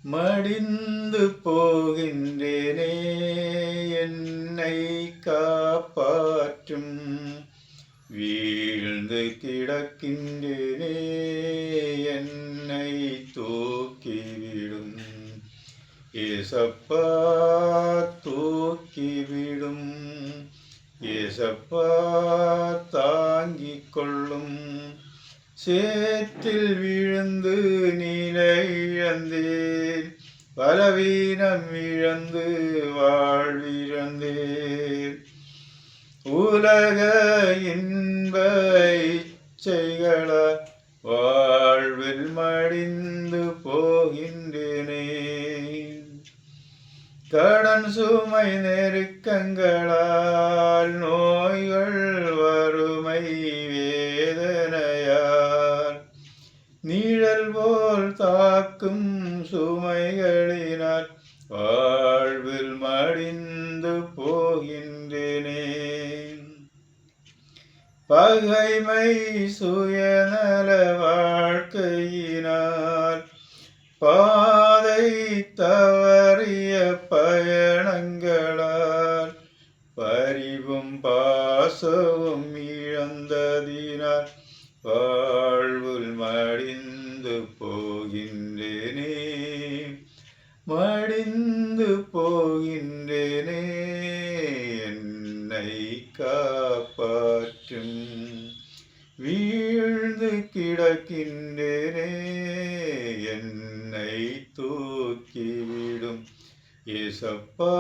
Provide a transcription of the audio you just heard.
மடிந்து போகின்றேனே என்னை காப்பாற்றும். வீழ்ந்து கிடக்கின்றேனே என்னை தூக்கிவிடும். ஏசப்பா தூக்கிவிடும். ஏசப்பா தாங்கிக் கொள்ளும். சேற்றில் விழுந்து நிலை இழந்தேன். பலவீனம் இழந்து வாழ்விழந்தேன். உலக இன்ப இச்சைகளால் வாழ்வில் மடிந்து போகின்றேனே. கடன் சுமை நெருக்கங்களால் நோய்கள் வறுமை வேதனையால் நிழல் போல் தாக்கும் சுமைகளினால் வாழ்வில் மடிந்து போகின்றேனே. பகைமை சுயநல வாழ்க்கையினால் பாதை தவறிய பயணங்களால் பரிவும் பாசவும் இழந்ததினால் வாழ்வில் மடிந்து போகின்றேனே. மடிந்து போகின்றேனே என்னை காப்பாற்றும். வீழ்ந்து கிடக்கின்றேனே என்னை தூக்கிவிடும். ஏசப்பா